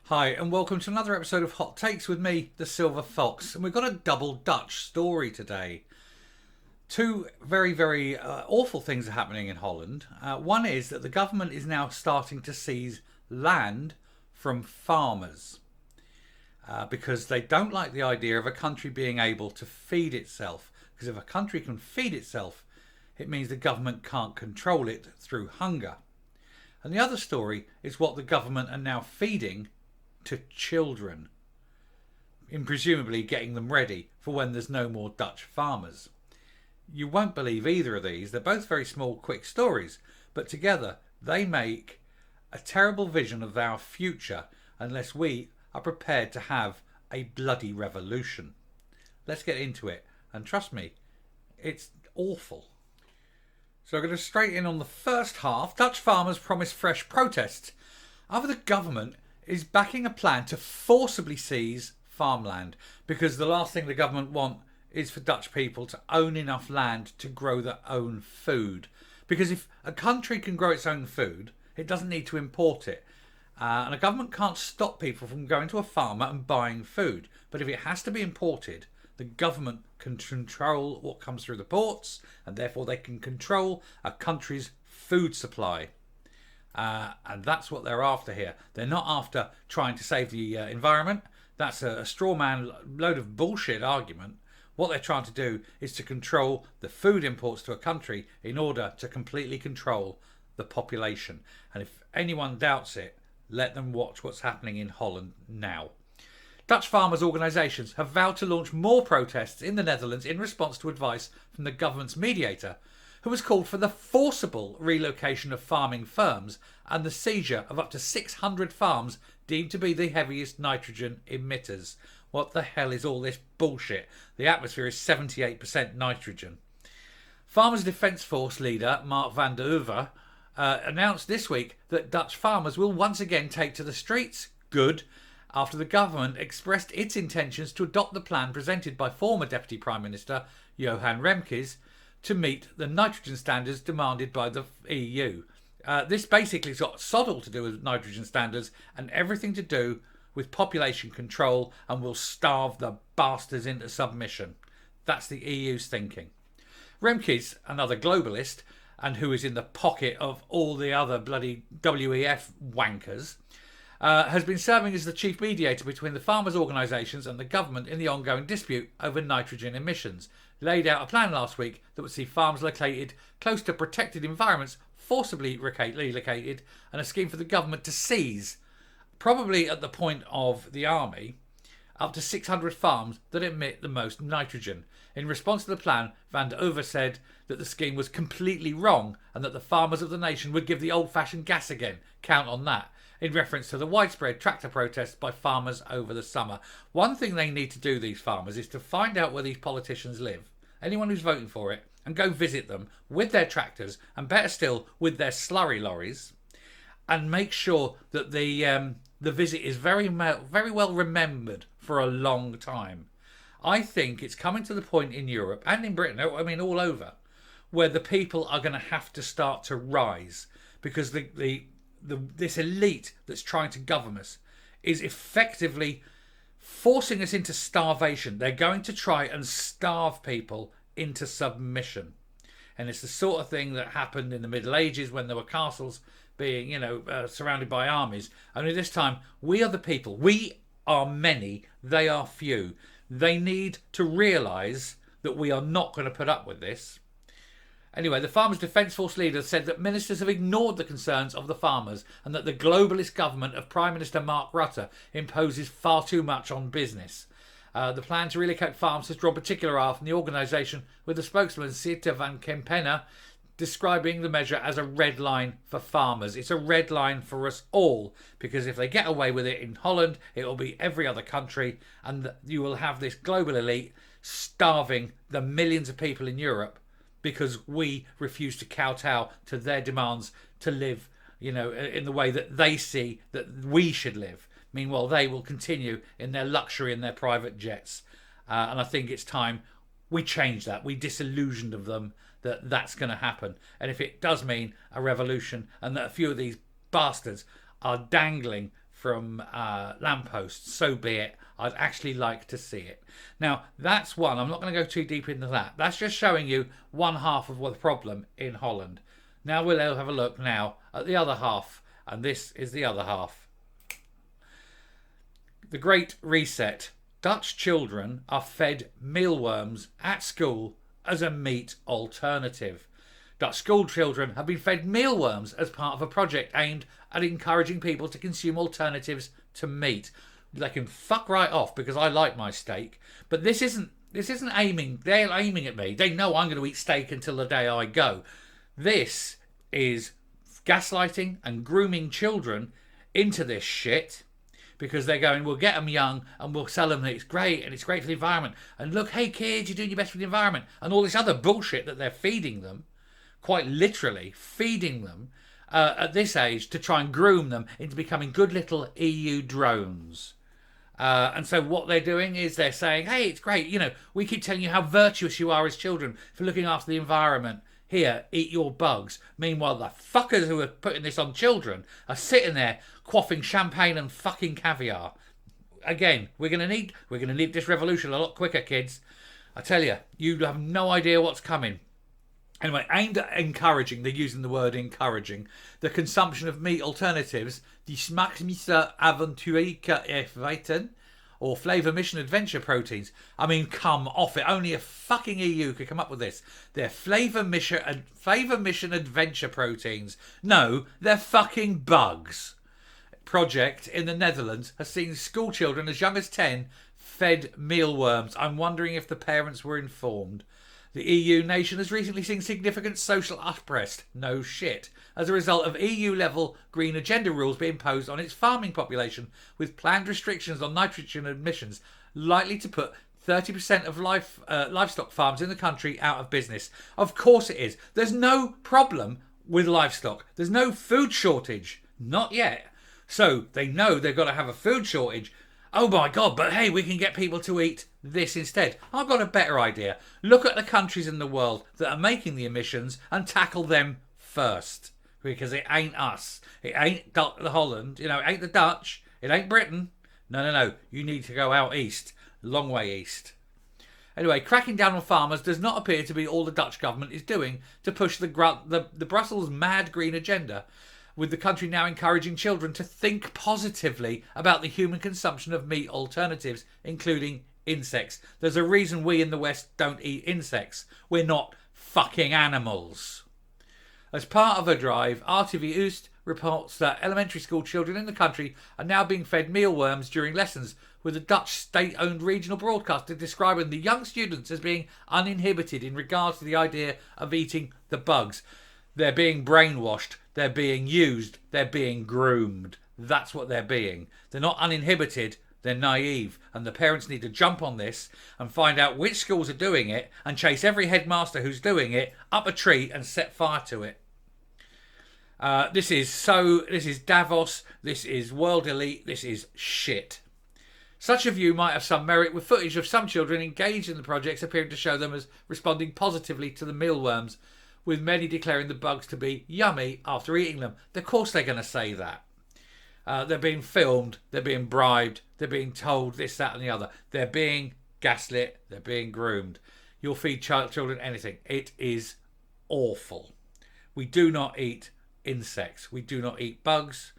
Hi, and welcome to another episode of Hot Takes with me, the Silver Fox. And we've got a double Dutch story today. Two very awful things are happening in Holland. One is that the government is now starting to seize land from farmers because they don't like the idea of a country being able to feed itself. Because if a country can feed itself, it means the government can't control it through hunger. And the other story is what the government are now feeding to children, in presumably getting them ready for when there's no more Dutch farmers. You won't believe either of these. They're both very small, quick stories, but together they make a terrible vision of our future unless we are prepared to have a bloody revolution. Let's get into it, and trust me, it's awful. So I'm going to straight in on the first half. Dutch farmers promise fresh protests after the government is backing a plan to forcibly seize farmland, because the last thing the government want is for Dutch people to own enough land to grow their own food. Because if a country can grow its own food, it doesn't need to import it. And a government can't stop people from going to a farmer and buying food. But if it has to be imported, the government can control what comes through the ports, and therefore they can control a country's food supply. And that's what they're after here. They're not after trying to save the environment. That's a straw man load of bullshit argument. What they're trying to do is to control the food imports to a country in order to completely control the population. And if anyone doubts it, let them watch what's happening in Holland now. Dutch farmers' organisations have vowed to launch more protests in the Netherlands in response to advice from the government's mediator, who has called for the forcible relocation of farming firms and the seizure of up to 600 farms deemed to be the heaviest nitrogen emitters. What the hell is all this bullshit? The atmosphere is 78% nitrogen. Farmers Defence Force leader Mark van der Uwe announced this week that Dutch farmers will once again take to the streets. Good. After the government expressed its intentions to adopt the plan presented by former Deputy Prime Minister Johan Remkes to meet the nitrogen standards demanded by the EU. This basically's got sod all to do with nitrogen standards and everything to do with population control, and will starve the bastards into submission. That's the EU's thinking. Remkes, another globalist, and who is in the pocket of all the other bloody WEF wankers, has been serving as the chief mediator between the farmers' organisations and the government in the ongoing dispute over nitrogen emissions. Laid out a plan last week that would see farms located close to protected environments forcibly relocated, and a scheme for the government to seize, probably at the point of the army, up to 600 farms that emit the most nitrogen. In response to the plan, Van der Uwe said that the scheme was completely wrong and that the farmers of the nation would give the old-fashioned gas again. Count on that. In reference to the widespread tractor protests by farmers over the summer. One thing they need to do, these farmers, is to find out where these politicians live, anyone who's voting for it, and go visit them with their tractors, and better still, with their slurry lorries, and make sure that the visit is very well remembered for a long time. I think it's coming to the point in Europe and in Britain, I mean all over, where the people are going to have to start to rise, because this elite that's trying to govern us is effectively forcing us into starvation. They're going to try and starve people into submission. And it's the sort of thing that happened in the Middle Ages when there were castles being, surrounded by armies. Only this time, we are the people. We are many, they are few. They need to realise that we are not going to put up with this. Anyway, the Farmers Defence Force leader said that ministers have ignored the concerns of the farmers and that the globalist government of Prime Minister Mark Rutte imposes far too much on business. The plan to relocate farms has drawn particular ire from the organisation, with the spokesman Siete van Kempenna describing the measure as a red line for farmers. It's a red line for us all, because if they get away with it in Holland, it will be every other country, and you will have this global elite starving the millions of people in Europe because we refuse to kowtow to their demands to live, in the way that they see that we should live. Meanwhile, they will continue in their luxury and their private jets. And I think it's time we change that. We disillusioned of them that that's going to happen. And if it does mean a revolution and that a few of these bastards are dangling from lampposts, so be it. I'd actually like to see it. Now, that's one. I'm not going to go too deep into that. That's just showing you one half of what the problem in Holland. Now we'll have a look now at the other half. And this is the other half. The Great Reset. Dutch children are fed mealworms at school as a meat alternative. Dutch school children have been fed mealworms as part of a project aimed at encouraging people to consume alternatives to meat. They can fuck right off because I like my steak, but this isn't aiming. They're aiming at me. They know I'm going to eat steak until the day I go. This is gaslighting and grooming children into this shit because they're going, we'll get them young and we'll sell them that it's great and it's great for the environment. And look, hey kids, you're doing your best for the environment. And all this other bullshit that they're feeding them, quite literally feeding them at this age to try and groom them into becoming good little EU drones. And so what they're doing is they're saying, hey, it's great. You know, we keep telling you how virtuous you are as children for looking after the environment. Here, eat your bugs. Meanwhile, the fuckers who are putting this on children are sitting there quaffing champagne and fucking caviar. Again, we're gonna need this revolution a lot quicker, kids. I tell you, you have no idea what's coming. Anyway, aimed at encouraging, they're using the word encouraging, the consumption of meat alternatives, die Smacksmisser Avontureike Erweitern, or flavour mission adventure proteins. I mean, come off it. Only a fucking EU could come up with this. They're flavour mission adventure proteins. No, they're fucking bugs. Project in the Netherlands has seen school children as young as 10 fed mealworms. I'm wondering if the parents were informed. The EU nation has recently seen significant social unrest, no shit, as a result of EU-level green agenda rules being imposed on its farming population, with planned restrictions on nitrogen emissions likely to put 30% of livestock farms in the country out of business. Of course it is. There's no problem with livestock. There's no food shortage. Not yet. So they know they've got to have a food shortage. Oh my God, but hey, we can get people to eat this instead. I've got a better idea. Look at the countries in the world that are making the emissions and tackle them first. Because it ain't us. It ain't the Holland. You know, it ain't the Dutch. It ain't Britain. No. You need to go out east. Long way east. Anyway, cracking down on farmers does not appear to be all the Dutch government is doing to push the Brussels mad green agenda, with the country now encouraging children to think positively about the human consumption of meat alternatives, including insects. There's a reason we in the West don't eat insects. We're not fucking animals. As part of a drive, RTV Oost reports that elementary school children in the country are now being fed mealworms during lessons, with a Dutch state-owned regional broadcaster describing the young students as being uninhibited in regards to the idea of eating the bugs. They're being brainwashed, they're being used, they're being groomed. That's what they're being. They're not uninhibited, they're naive. And the parents need to jump on this and find out which schools are doing it and chase every headmaster who's doing it up a tree and set fire to it. This is Davos, this is World Elite, this is shit. Such a view might have some merit, with footage of some children engaged in the projects appearing to show them as responding positively to the mealworms, with many declaring the bugs to be yummy after eating them. Of course they're going to say that. They're being filmed, they're being bribed, they're being told this, that and the other. They're being gaslit, they're being groomed. You'll feed children anything. It is awful. We do not eat insects. We do not eat bugs.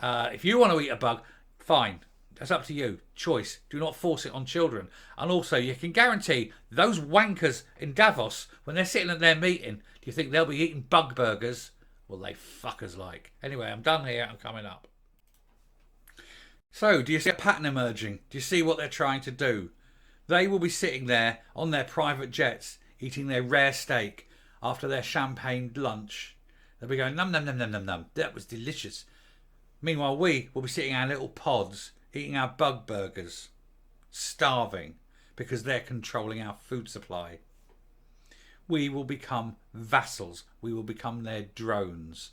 If you want to eat a bug, fine. That's up to you. Choice. Do not force it on children. And also, you can guarantee those wankers in Davos, when they're sitting at their meeting, do you think they'll be eating bug burgers? Well, they fuckers like. Anyway, I'm done here. I'm coming up. So, do you see a pattern emerging? Do you see what they're trying to do? They will be sitting there on their private jets, eating their rare steak after their champagne lunch. They'll be going, num, num, num, num, num, num. That was delicious. Meanwhile, we will be sitting in our little pods, eating our bug burgers, starving because they're controlling our food supply. We will become vassals. We will become their drones.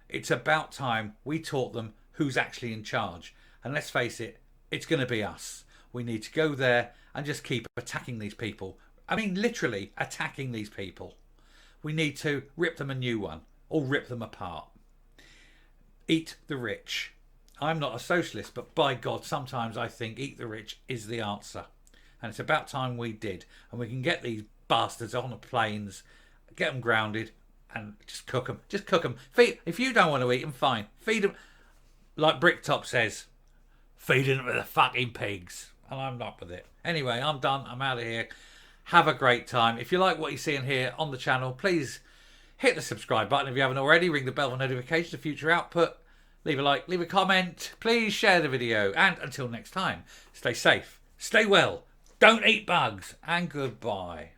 It's about time we taught them who's actually in charge. And let's face it, it's going to be us. We need to go there and just keep attacking these people. I mean, literally attacking these people. We need to rip them a new one or rip them apart. Eat the rich. I'm not a socialist, but by God, sometimes I think eat the rich is the answer. And it's about time we did. And we can get these bastards on the planes, get them grounded, and just cook them. Just cook them. Feed. If you don't want to eat them, fine. Feed them. Like Bricktop says, feed them to the fucking pigs. And I'm not with it. Anyway, I'm done. I'm out of here. Have a great time. If you like what you see and hear on the channel, please hit the subscribe button if you haven't already. Ring the bell for notifications of future output. Leave a like, leave a comment. Please share the video. And until next time, stay safe, stay well, don't eat bugs, and goodbye.